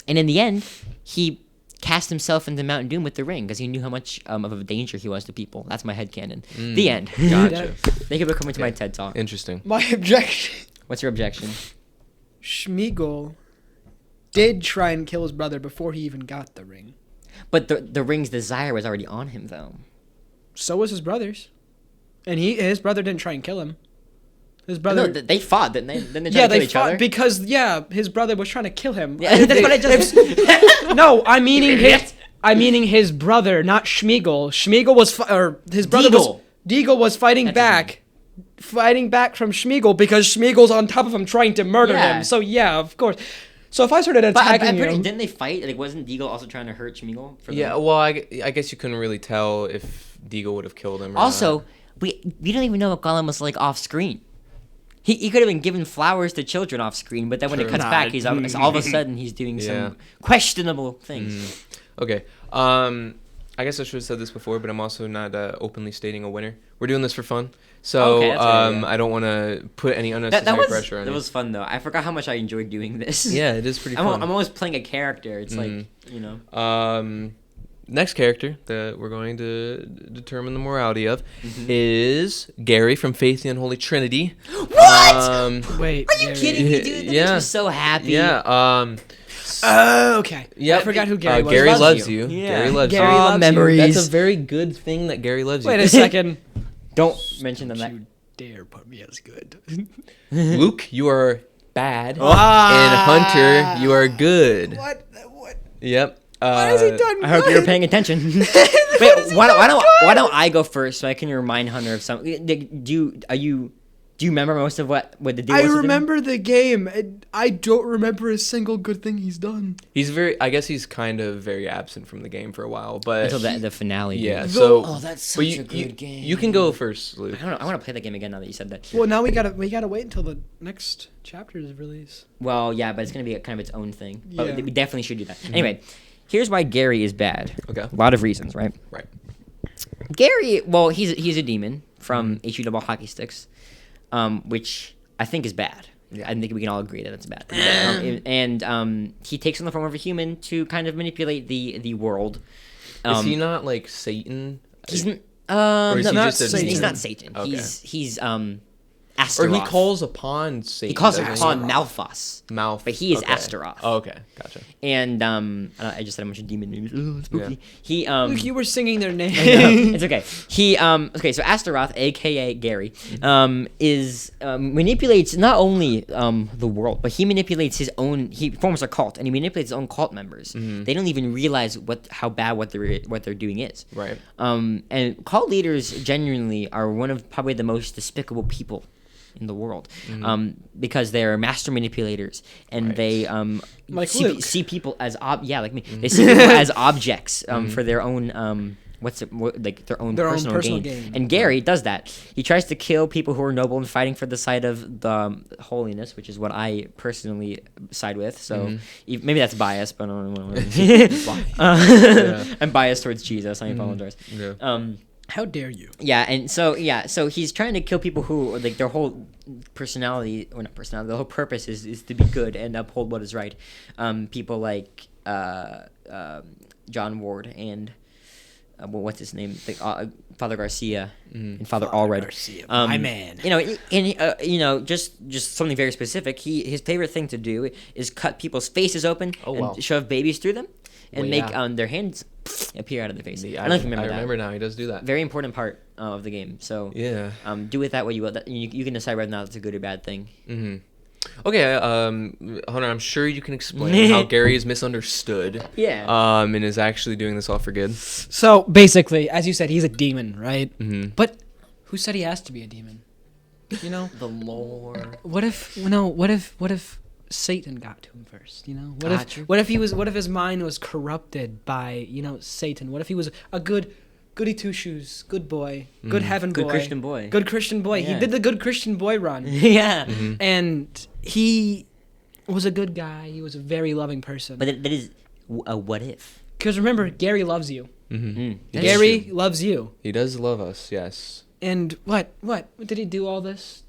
in the end, he cast himself into Mount Doom with the ring because he knew how much of a danger he was to people. That's my headcanon. The end. Gotcha. Thank you for coming to my TED Talk. Interesting. My objection. What's your objection? Schmiegel did try and kill his brother before he even got the ring. But the ring's desire was already on him, though. So was his brother's. And his brother didn't try and kill him. His brother. No, they fought, didn't they? Didn't they try to kill each other? Because his brother was trying to kill him. Yeah, that's what I just. No, I'm meaning his brother, not Schmiegel. Schmiegel was his brother Deagle. Deagle was fighting back from Schmiegel because Schmiegel's on top of him trying to murder him. So yeah, of course. So if I started attacking you, didn't they fight? Like, wasn't Deagle also trying to hurt Schmiegel? Well, I guess you couldn't really tell if Deagle would have killed him. Or also, not. we don't even know what Gollum was like off screen. He could have been giving flowers to children off screen, but then when it cuts back, he's all of a sudden he's doing some questionable things. Okay. I guess I should have said this before, but I'm also not openly stating a winner. We're doing this for fun, so I don't want to put any unnecessary pressure on you. That was fun though. I forgot how much I enjoyed doing this. Yeah, it is pretty fun. I'm always playing a character. It's like, you know. Next character that we're going to determine the morality of is Gary from Faith in the Unholy Trinity. What? Wait. Are you kidding me, dude? That makes me so happy. Yeah. Okay. Yep. I forgot who Gary was. Gary loves you. Yeah. Gary loves Gary you. loves memories. you. That's a very good thing that Gary loves you. Wait a second. Don't mention them. That. You dare put me as good. Luke, you are bad. Ah. And Hunter, you are good. What? Yep. Why has he done I hope you're paying attention. Wait, why don't I go first so I can remind Hunter of something? Do you remember most of what the deal was? I remember the game. I don't remember a single good thing he's done. I guess he's kind of very absent from the game for a while, but until the finale. Yeah. Dude. So that's such a good game. You can go first, Luke. I want to play that game again now that you said that. Well, now we gotta wait until the next chapter's release. Well, yeah, but it's gonna be kind of its own thing. But Yeah. we definitely should do that. Anyway, here's why Gary is bad. Okay. A lot of reasons, right? Right. Gary, well, he's a demon from HE Double Hockey Sticks, which I think is bad. Yeah. I think we can all agree that it's bad. And he takes on the form of a human to kind of manipulate the world. Is he not like Satan? He's Or is he not just a Satan. he's demon? not Satan. Okay. He's Or Astaroth. he calls upon Satan. He calls doesn't upon Malphas. But he is Astaroth. Oh, okay, gotcha. And I just said a bunch of demon names. Ooh, spooky. He Look, you were singing their name. it's okay. He so Astaroth, aka Gary, is manipulates not only the world, but he manipulates his own. He forms a cult, and he manipulates his own cult members. They don't even realize how bad what they're doing is. Right. And cult leaders genuinely are one of probably the most despicable people in the world, because they're master manipulators, and they Like see people as like me. They see people as objects for their own their own personal gain. And Gary does that. He tries to kill people who are noble and fighting for the side of the holiness, which is what I personally side with. So maybe that's biased, but I don't know. I'm biased towards Jesus. I apologize. Yeah. How dare you? Yeah, and so he's trying to kill people who like their whole personality, or not personality, the whole purpose is to be good and uphold what is right. People like John Ward and what's his name, Father Garcia and Father Allred. Garcia, my man. Just something very specific. His favorite thing to do is cut people's faces open and shove babies through them and make their hands appear out of their face. I don't know if you remember that. I remember now. He does do that. Very important part of the game. So yeah, do with that what you will. You can decide whether or not it's a good or bad thing. Okay, Hunter, I'm sure you can explain how Gary is misunderstood. Yeah. And is actually doing this all for good. So basically, as you said, he's a demon, right? Mm-hmm. But who said he has to be a demon? You know, The lore. what if Satan got to him first? You know, True. what if his mind was corrupted by Satan? What if he was a goody two shoes, good boy, good heaven boy, Good Christian boy. good Christian boy? He Yeah. did the good Christian boy run, Yeah. Mm-hmm. and he was a good guy. He was a very loving person. But that is a what if. Because remember, Gary loves you. Mm-hmm. That's Gary true. loves you. He does love us, yes. And what did he do all this?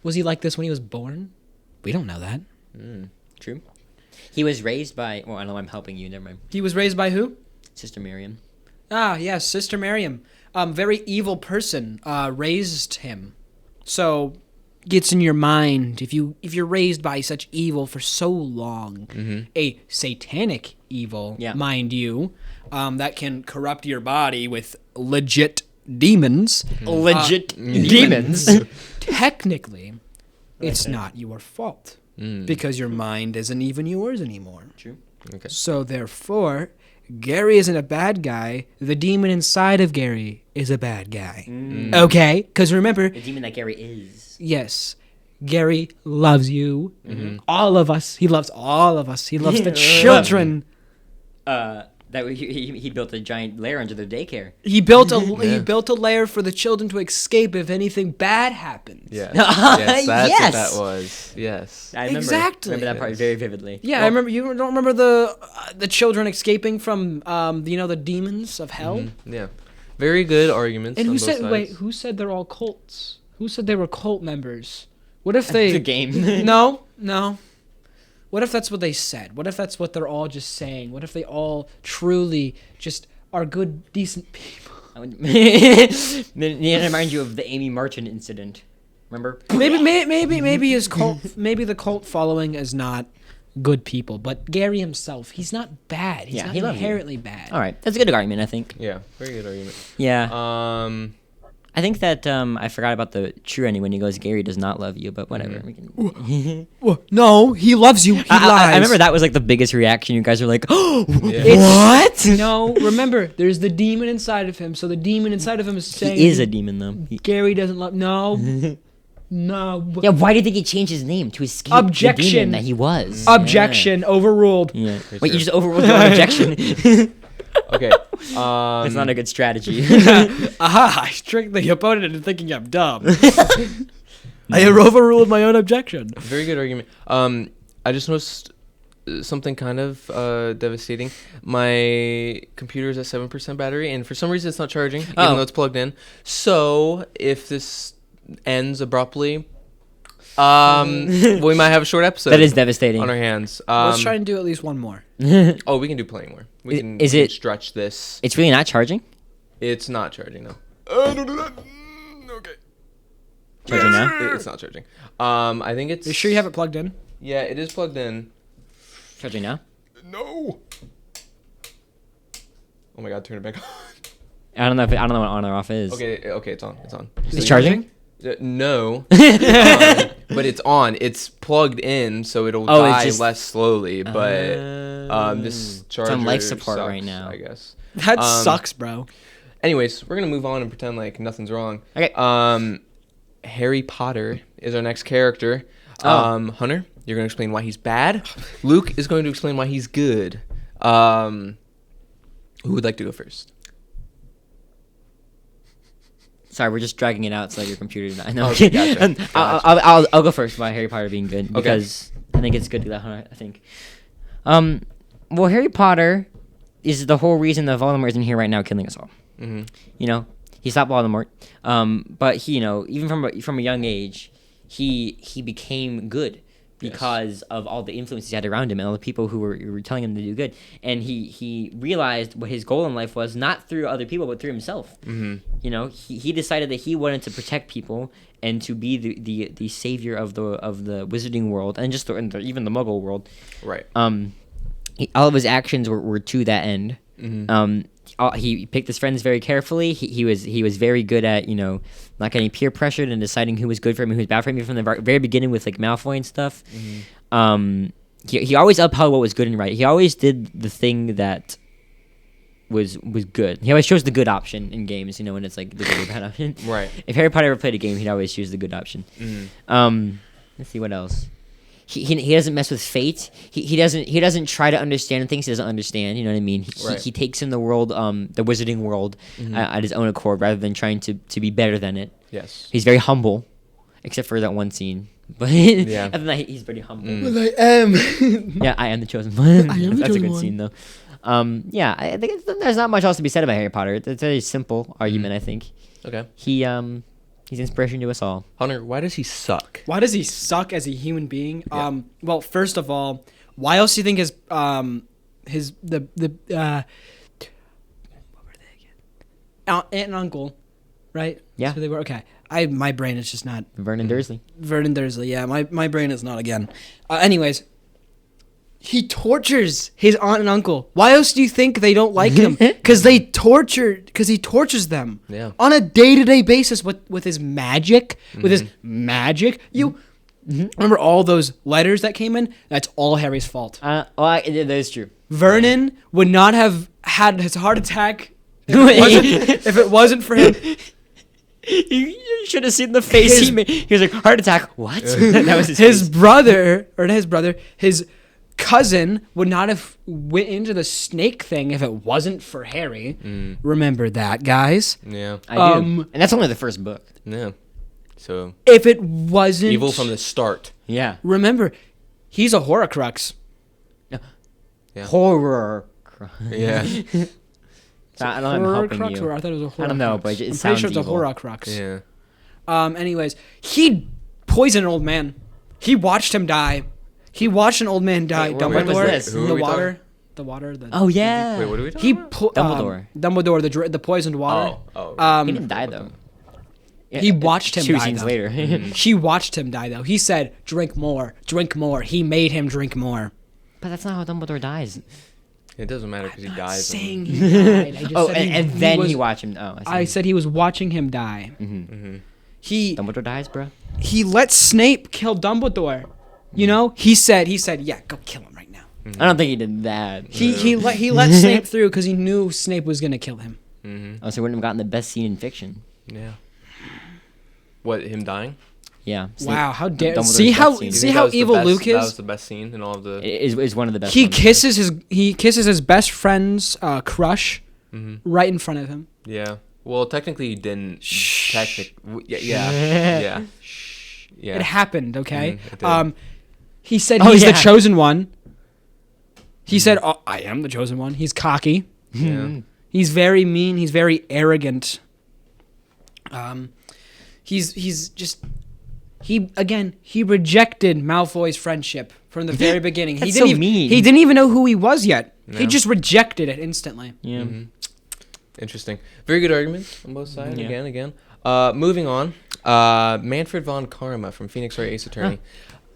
Was he like this when he was born? We don't know that. True. He was raised by. Well, I know I'm helping you. Never mind. He was raised by who? Sister Miriam. Ah, yes, Sister Miriam. Very evil person raised him. So gets in your mind if you're raised by such evil for so long, a satanic evil, mind you, that can corrupt your body with legit demons. Legit demons. Technically, it's not your fault because your mind isn't even yours anymore. True. Okay. So therefore, Gary isn't a bad guy. The demon inside of Gary is a bad guy. Okay? Because remember, The demon that Gary is. yes, Gary loves you. All of us. He loves all of us. He loves the children. That he built a giant lair under the daycare. He built a lair for the children to escape if anything bad happens. Yes. Yes, that's Yes. what that was. Yes. I remember, Exactly. remember that part very vividly. Yeah, I remember. You don't remember the children escaping from the demons of hell? Yeah. Very good arguments. And on who both said? sides. Wait, who said they're all cults? Who said they were cult members? What if they? The game. No. What if that's what they said? What if that's what they're all just saying? What if they all truly just are good, decent people? Then it reminds you of the Amy Martin incident. Remember? Maybe his cult, maybe the cult following is not good people, but Gary himself, he's not bad. He's not he loves you. inherently bad. All right, that's a good argument, I think. Yeah. Very good argument. Yeah. I think that I forgot about the true ending when he goes, Gary does not love you, but whatever. We can... No, he loves you. He lies. I remember that was like the biggest reaction. You guys were like, oh, What? No, remember, there's the demon inside of him. So the demon inside of him is saying he is a demon, though. Gary doesn't love. No. No. Yeah, why did you think he changed his name to escape the Objection. demon that he was? Objection. Overruled. Yeah. Very Wait, true. you just overruled your own objection. Okay. That's not a good strategy. Aha! I tricked the opponent into thinking I'm dumb. I overruled my own objection. Very good argument. I just noticed something kind of devastating. My computer is at 7% battery, and for some reason it's not charging, even though it's plugged in. So if this ends abruptly, we might have a short episode. That is devastating. On our hands. Let's try and do at least one more. Oh, we can do plenty more. We Is can it- stretch this. It's really not charging? It's not charging, no. Don't do that. Okay. Charging now? It's not charging. I think it's. You sure you have it plugged in? Yeah, it is plugged in. Charging now? No. Oh my God! Turn it back on. I don't know what on or off is. Okay, it's on. It's on. It's charging? No. But it's on. It's plugged in, so it'll die just- less slowly. But this charger on life support sucks, right now. I guess. That sucks, bro. Anyways, we're gonna move on and pretend like nothing's wrong. Okay. Harry Potter is our next character. Oh. Hunter, you're gonna explain why he's bad. Luke is going to explain why he's good. Who would like to go first? Sorry, we're just dragging it out so that your computer not. No, Okay, gotcha. I'll go first by Harry Potter being good because I think it's good to I think. Well, Harry Potter is the whole reason that Voldemort isn't here right now, killing us all. Mm-hmm. You know, he stopped Voldemort. But he, even from a young age, he became good because of all the influences he had around him and all the people who were telling him to do good. And he realized what his goal in life was, not through other people, but through himself. Mm-hmm. You know, he decided that he wanted to protect people and to be the savior of the wizarding world and even the Muggle world. Right. All of his actions were to that end. He picked his friends very carefully. He was very good at not getting peer pressured and deciding who was good for him and who was bad for him from the very beginning with like Malfoy and stuff. He always upheld what was good and right. He always did the thing that was good. He always chose the good option in games. When it's like the good or bad option. Right. If Harry Potter ever played a game, he'd always choose the good option. Let's see what else. He doesn't mess with fate. He doesn't try to understand things he doesn't understand. You know what I mean? He takes in the world, the wizarding world, at his own accord rather than trying to be better than it. Yes. He's very humble, except for that one scene. But other than that, he's pretty humble. Well, I am. Yeah, I am the chosen one. I am the That's a chosen good one. scene though. Yeah, I think there's not much else to be said about Harry Potter. It's a very simple argument, I think. Okay. He's inspiration to us all. Hunter, why does he suck? Why does he suck as a human being? Yeah. Well, first of all, why else do you think what were they again? Aunt and uncle, right? Yeah. So they were okay. My brain is just not Vernon Dursley. Vernon Dursley. Yeah, my brain is not again. Anyways, he tortures his aunt and uncle. Why else do you think they don't like him? Because he tortures them on a day-to-day basis with his magic. With his magic, remember all those letters that came in? That's all Harry's fault. That is true. Vernon would not have had his heart attack if it wasn't for him. You should have seen the face he made. He was like, heart attack. What? That was his face. His cousin would not have went into the snake thing if it wasn't for Harry. Remember that, guys? Yeah. I do. And that's only the first book. Yeah. So if it wasn't evil from the start. Yeah. Remember, he's a Horcrux. Yeah. Horror. Yeah. I don't know. I'm helping you. Or I thought it was a Horcrux. I don't know, but it I'm sounds pretty sure it's evil. a Horcrux. Yeah. Anyways, he poisoned an old man. He watched him die. He watched an old man die. Wait, Dumbledore. what was this? Who are The we water. The water. Oh yeah. Wait, what are we talking about? Dumbledore. Dumbledore. The poisoned water. He didn't die though. He watched him 2 die. scenes Though. later. He watched him die though. He said, "Drink more, drink more." He made him drink more. But that's not how Dumbledore dies. It doesn't matter because he dies. Saying he died. I just said and then he watched him. Oh, I said he was watching him die. He Dumbledore dies, bro. he let Snape kill Dumbledore. You know, he said, "Yeah, go kill him right now." I don't think he did that. He let Snape through because he knew Snape was gonna kill him. Oh, so he wouldn't have gotten the best scene in fiction. Yeah. What, him dying? Yeah. Wow, how dare! Dumbledore's See how best scene. see how evil Luke That is. was the best scene in all of the. Is one of the best. He ones. kisses his best friend's crush right in front of him. Yeah. Well, technically, he didn't. Yeah. It happened. Okay. it did. He said Oh, he's yeah. the chosen one. He said, "Oh, I am the chosen one." He's cocky. Yeah. He's very mean. He's very arrogant. He's just he rejected Malfoy's friendship from the very beginning. That's so mean. He didn't even know who he was yet. No. He just rejected it instantly. Yeah. Interesting. Very good argument on both sides. Yeah. Again. Moving on. Manfred von Karma from Phoenix Wright Ace Attorney.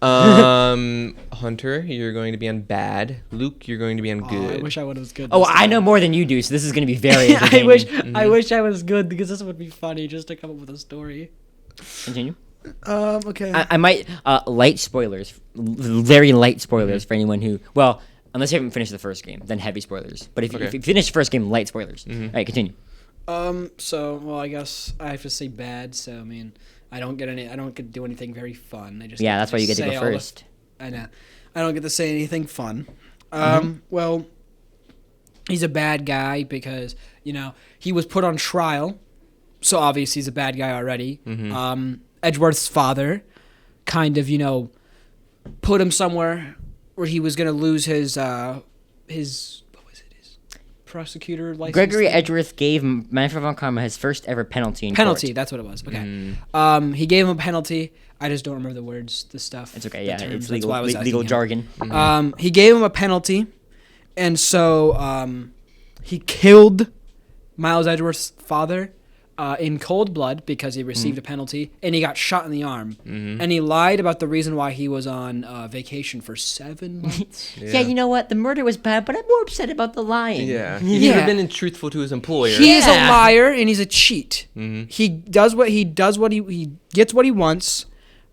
Hunter, you're going to be on bad. Luke, you're going to be on good. I wish I was good. Oh, this I time. know more than you do, so this is going to be very I entertaining. wish I was good because this would be funny just to come up with a story. Continue. Okay. I might light spoilers, very light spoilers for anyone who. Well, unless you haven't finished the first game, then heavy spoilers. But if you finish the first game, light spoilers. All right, continue. So I guess I have to say bad. So I mean, I don't get to do anything very fun. I just That's why you get to say go all the- first. I know. I don't get to say anything fun. Well, he's a bad guy because he was put on trial, so obviously he's a bad guy already. Edgeworth's father, kind of put him somewhere where he was gonna lose his prosecutor license. Gregory thing? Edgeworth gave Manfred von Karma his first ever penalty in Penalty, court. that's what it was. Okay. He gave him a penalty. I just don't remember the words, the stuff. It's okay, the yeah, terms. it's That's legal, why I was legal asking him. jargon. He gave him a penalty, and so he killed Miles Edgeworth's father. in cold blood because he received a penalty, and he got shot in the arm. And he lied about the reason why he was on vacation for 7 months. Yeah, you know what? The murder was bad, but I'm more upset about the lying. Yeah. He should have been truthful to his employer. He is a liar, and he's a cheat. He gets what he wants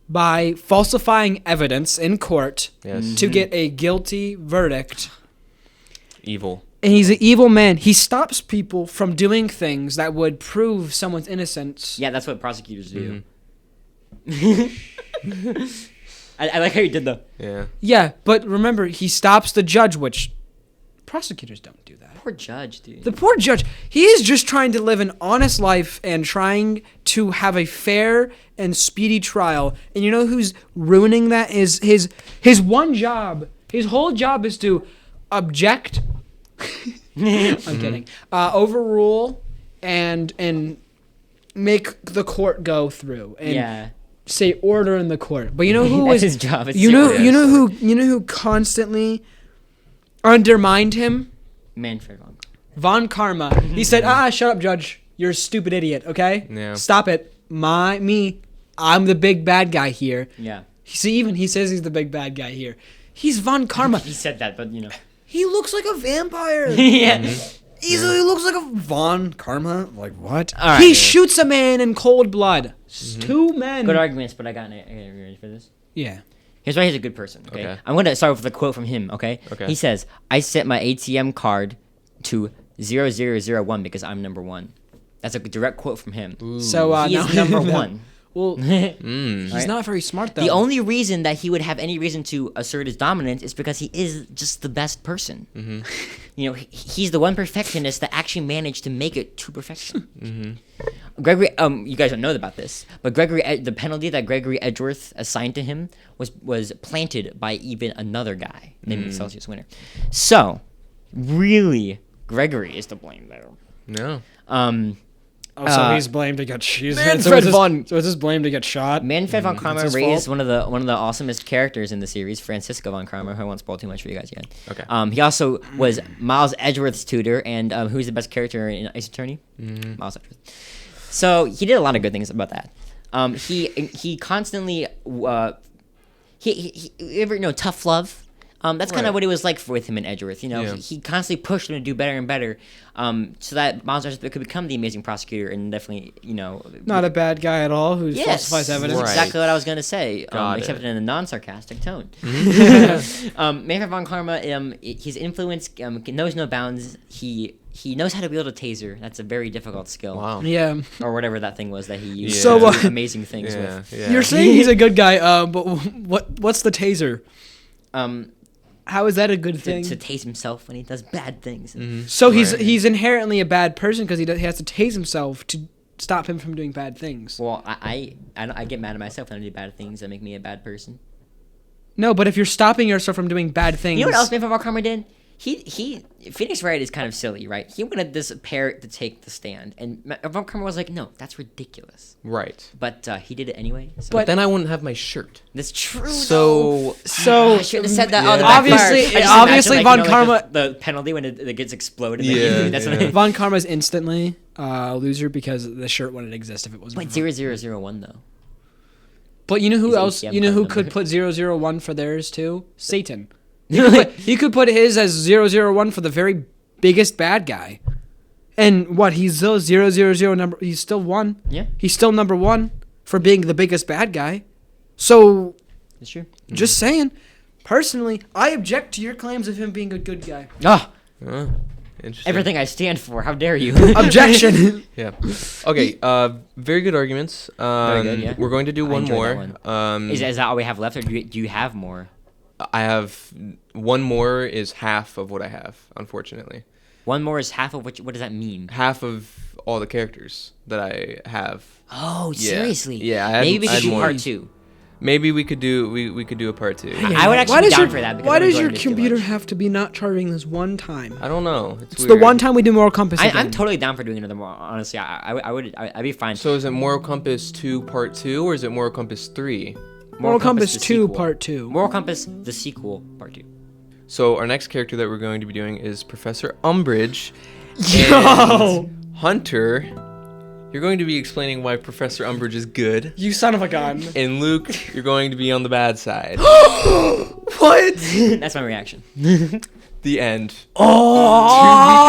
by falsifying evidence in court to get a guilty verdict. Evil. And he's an evil man. He stops people from doing things that would prove someone's innocence. Yeah, that's what prosecutors do. I like how you did though. Yeah. Yeah, but remember, he stops the judge, which prosecutors don't do that. Poor judge, dude. The poor judge. He is just trying to live an honest life and trying to have a fair and speedy trial. And you know who's ruining that is his one job. His whole job is to object. I'm kidding. Overrule and make the court go through and say order in the court. But you know who That's is his job. It's you know who constantly undermined him? Manfred Von Karma. He said, shut up, judge. You're a stupid idiot, okay? Yeah. Stop it. I'm the big bad guy here. Yeah. See, even he says he's the big bad guy here. He's Von Karma. He said that, but you know. He looks like a vampire. Yeah. He looks like a Von Karma. Like, what? All right. He shoots a man in cold blood. 2 men. Good arguments, but I got ready for this. Yeah. Here's why he's a good person, okay? Okay. I'm going to start with a quote from him, okay? Okay. He says, I set my ATM card to 0001 because I'm number 1. That's a direct quote from him. So, He is number 1. Well, he's not very smart, though. The only reason that he would have any reason to assert his dominance is because he is just the best person. You know, he's the one perfectionist that actually managed to make it to perfection. Gregory, you guys don't know about this, but the penalty that Gregory Edgeworth assigned to him was planted by even another guy named Celsius Winter. So, really, Gregory is to blame there. No. So he's blamed to get shot. So it's his blame to get shot. Manfred von Kramer raised one of the awesomest characters in the series, Francisco von Kramer, who I won't spoil too much for you guys yet. Okay. He also was Miles Edgeworth's tutor, and who's the best character in Ace Attorney? Miles Edgeworth. So he did a lot of good things about that. He constantly he ever tough love. That's kind of what it was like with him and Edgeworth. He constantly pushed him to do better and better, so that Miles Edgeworth could become the amazing prosecutor and definitely, not a bad guy at all who falsifies evidence. That's exactly what I was gonna say, except in a non-sarcastic tone. Manfred von Karma, his influence knows no bounds. He knows how to wield a taser. That's a very difficult skill. Wow. Yeah. Or whatever that thing was that he used So, to do amazing things with. Yeah. You're saying he's a good guy, but what's the taser? How is that a good thing? To tase himself when he does bad things. So he's inherently a bad person because he has to tase himself to stop him from doing bad things. Well, I get mad at myself when I do bad things that make me a bad person. No, but if you're stopping yourself from doing bad things, You know what else Manfred von Kramer did? He Phoenix Wright is kind of silly, right? He wanted this parrot to take the stand, and von Kramer was like, "No, that's ridiculous." Right. But he did it anyway. So. But then I wouldn't have my shirt. That's true. So I shouldn't have said that. Yeah. Oh, the Obviously, Von Karma the penalty when it gets exploded. Yeah, That's yeah. what Von Karma's instantly a loser because the shirt wouldn't exist if it wasn't. Wait, 0001 though. But you know who His else? ATM You know who card could number. put 001 for theirs too? Satan. He could put his as 001 for the very biggest bad guy. And what? He's still 000 number. He's still 1. Yeah. He's still number 1 for being the biggest bad guy. So, That's true. just saying. Personally, I object to your claims of him being a good guy. Interesting. Everything I stand for. How dare you? Objection. Yeah. Okay. Very good arguments. Very good, yeah. We're going to do one enjoyed more. that Is that all we have left, or do you have more? I have one more. Is half of what I have, unfortunately. One more is half of what does that mean? Half of all the characters that I have. Oh, Yeah. seriously? Yeah. Maybe we I could had do more. part 2. Maybe we could do a part 2. I would actually be down for that. Because Why I'm does enjoying your this too computer much. have to be not charging this one time? I don't know. It's the one time we do Moral Compass again. I'm totally down for doing another more. Honestly, I'd be fine. So is it Moral Compass 2 Part 2 or is it Moral Compass 3? Moral Compass the 2 sequel. Part 2. Moral Compass the sequel part 2. So our next character that we're going to be doing is Professor Umbridge. Yo! And Hunter you're going to be explaining why Professor Umbridge is good. You son of a gun. And Luke, you're going to be on the bad side. What? That's my reaction. The end. Oh!